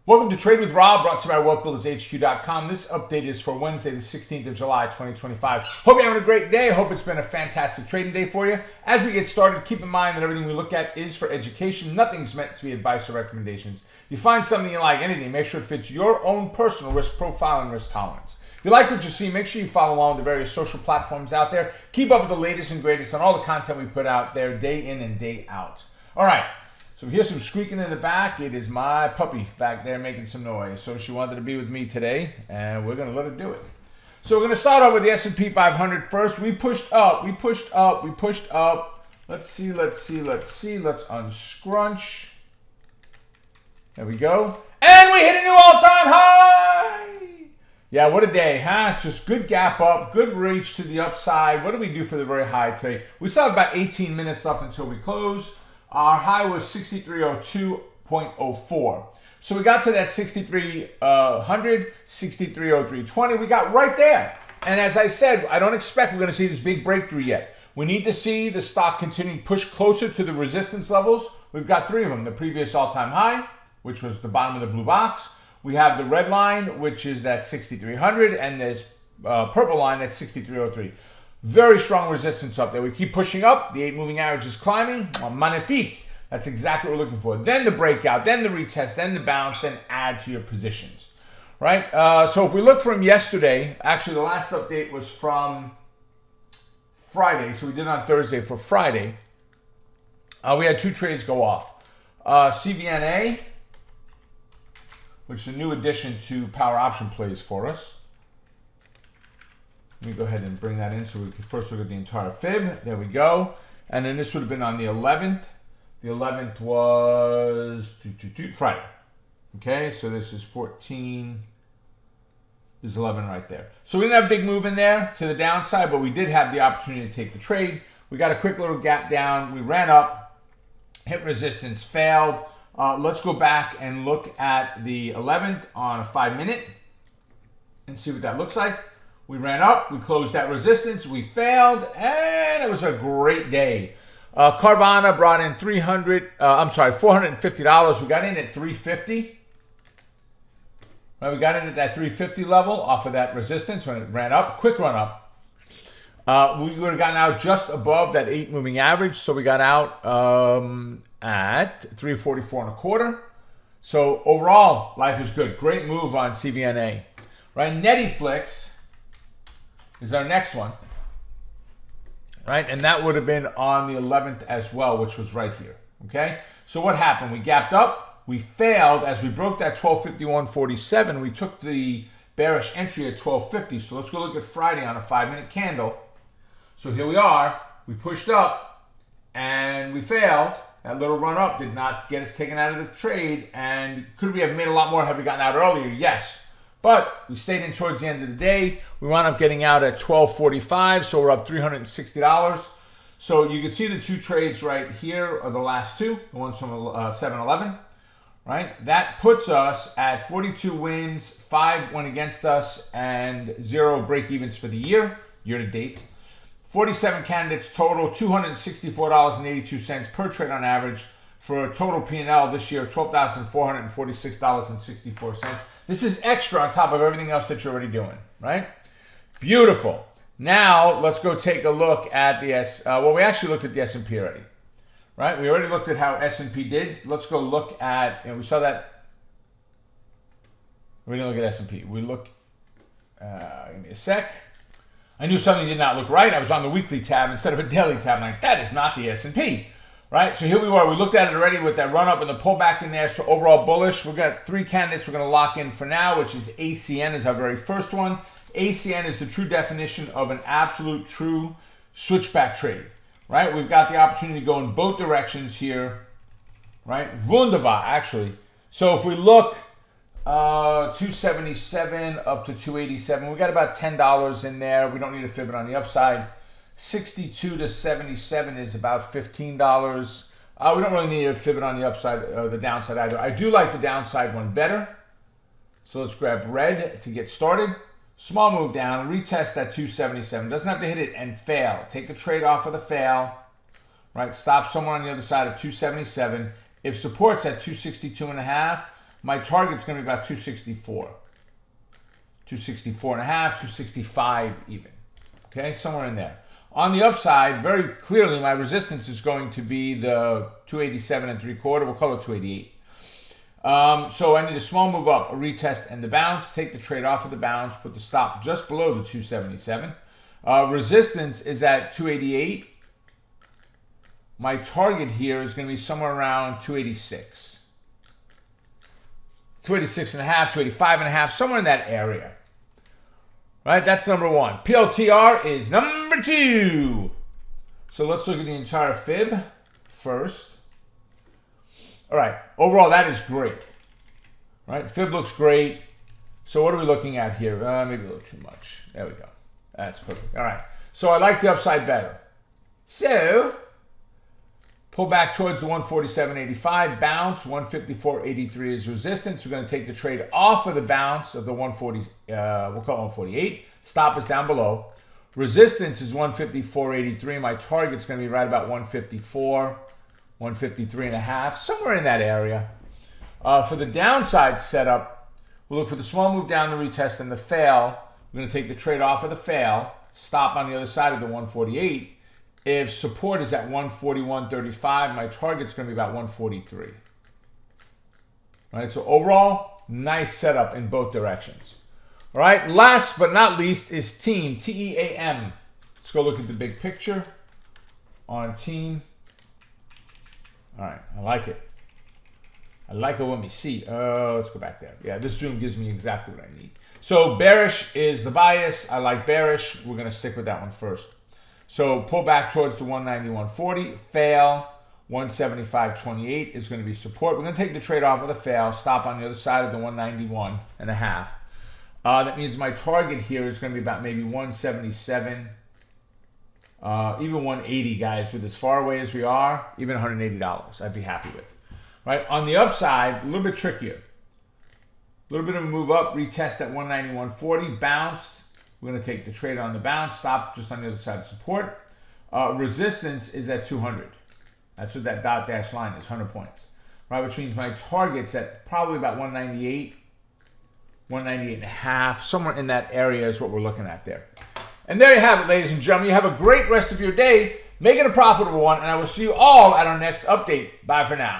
Welcome to Trade with Rob, brought to you by WealthBuildersHQ.com. This update is for Wednesday, the 16th of July, 2025. Hope you're having a great day. Hope it's been a fantastic trading day for you. As we get started, keep in mind that everything we look at is for education. Nothing's meant to be advice or recommendations. If you find something you like, anything, make sure it fits your own personal risk profile and risk tolerance. If you like what you see, make sure you follow along the various social platforms out there. Keep up with the latest and greatest on all the content we put out there day in and day out. All right. So we hear some squeaking in the back. It is my puppy back there making some noise. So she wanted to be with me today, and we're going to let her do it. So we're going to start off with the S&P 500 first. We pushed up. Let's see. Let's unscrunch. There we go. And we hit a new all-time high. Yeah, what a day, huh? Just good gap up, good reach to the upside. What did we do for the very high today? We still have about 18 minutes left until we close. Our high was 6302.04. So we got to that 6300, 6303.20. We got right there. And as I said, I don't expect we're going to see this big breakthrough yet. We need to see the stock continue to push closer to the resistance levels. We've got three of them. The previous all-time high, which was the bottom of the blue box. We have the red line, which is that 6300, and this purple line, that's 6303. Very strong resistance up there. We keep pushing up. The 8 moving average is climbing. Magnifique. That's exactly what we're looking for. Then the breakout, then the retest, then the bounce, then add to your positions. Right? So if we look from yesterday, actually the last update was from Friday. So we did it on Thursday for Friday. We had two trades go off. CVNA, which is a new addition to power option plays for us. Let me go ahead and bring that in so we can first look at the entire fib. There we go. And then this would have been on the 11th. The 11th was Friday. Okay, so this is 14. This is 11 right there. So we didn't have a big move in there to the downside, but we did have the opportunity to take the trade. We got a quick little gap down. We ran up, hit resistance, failed. Let's go back and look at the 11th on a 5-minute and see what that looks like. We ran up, we closed that resistance, we failed, and it was a great day. Carvana brought in $450. We got in at $350. Right, we got in at that $350 level off of that resistance when it ran up, quick run up. We would have gotten out just above that 8 moving average, so we got out at 344.25. So overall, life is good. Great move on CVNA. Right, Netiflix is our next one, right? And that would have been on the 11th as well, which was right here, okay? So what happened? We gapped up, we failed. As we broke that 1251.47, we took the bearish entry at 1250. So let's go look at Friday on a 5-minute candle. So here we are, we pushed up and we failed. That little run up did not get us taken out of the trade. And could we have made a lot more had we gotten out earlier? Yes. But we stayed in towards the end of the day. We wound up getting out at $12.45, so we're up $360. So you can see the two trades right here are the last two, the ones from 7-Eleven, right? That puts us at 42 wins, 5 went against us, and 0 break-evens for the year to date. 47 candidates total, $264.82 per trade on average, for a total P&L this year of $12,446.64. This is extra on top of everything else that you're already doing, right? Beautiful. Now, let's go take a look at the we actually looked at the S&P already, right? We already looked at how S&P did. Let's go look at, we saw that. We didn't look at S&P. We look, give me a sec. I knew something did not look right. I was on the weekly tab instead of a daily tab. I'm like, that is not the S&P. Right, so here we were. We looked at it already with that run up and the pullback in there. So overall bullish. We've got 3 candidates we're going to lock in for now, which is ACN is our very first one. ACN is the true definition of an absolute true switchback trade. Right, we've got the opportunity to go in both directions here. Right, wunderbar actually. So if we look 277 up to 287, we got about $10 in there. We don't need a fib on the upside. 62 to 77 is about $15. We don't really need a fib on the upside or the downside either. I do like the downside one better. So let's grab red to get started. Small move down, retest that 277. Doesn't have to hit it and fail. Take the trade off of the fail. Right, stop somewhere on the other side of 277. If support's at 262.5, my target's going to be about 264. 264 and a half, 265 even. Okay, somewhere in there. On the upside, very clearly, my resistance is going to be the 287 and 3/4. We'll call it 288. So I need a small move up, a retest, and the bounce. Take the trade off of the bounce. Put the stop just below the 277. Resistance is at 288. My target here is going to be somewhere around 286. 286 and a half, 285 and a half, somewhere in that area. Right, that's number one. PLTR is number two. So let's look at the entire fib first. All right, overall that is great. Right, fib looks great. So what are we looking at here? Maybe a little too much. There we go. That's perfect. All right, so I like the upside better. So pull back towards the 147.85, bounce, 154.83 is resistance. We're going to take the trade off of the bounce of the 140, we'll call it 148. Stop is down below. Resistance is 154.83. My target's going to be right about 154, 153 and a half, somewhere in that area. For the downside setup, we'll look for the small move down, the retest, and the fail. We're going to take the trade off of the fail, stop on the other side of the 148. If support is at 141.35, my target's going to be about 143. Right, so overall, nice setup in both directions. All right, last but not least is team, T-E-A-M. Let's go look at the big picture on team. All right, I like it. I like it when we see. Let's go back there. Yeah, this zoom gives me exactly what I need. So bearish is the bias. I like bearish. We're going to stick with that one first. So pull back towards the 191.40, fail, 175.28 is going to be support. We're going to take the trade off of the fail, stop on the other side of the 191 and a half. That means my target here is going to be about maybe 177, even 180, guys, with as far away as we are, even $180 I'd be happy with. Right, on the upside, a little bit trickier. A little bit of a move up, retest at 191.40, bounced. We're going to take the trade on the bounce, stop just on the other side of support. Resistance is at 200. That's what that dot dash line is, 100 points. Right, which means my target's at probably about 198, 198 and a half, somewhere in that area is what we're looking at there. And there you have it, ladies and gentlemen. You have a great rest of your day. Make it a profitable one, and I will see you all at our next update. Bye for now.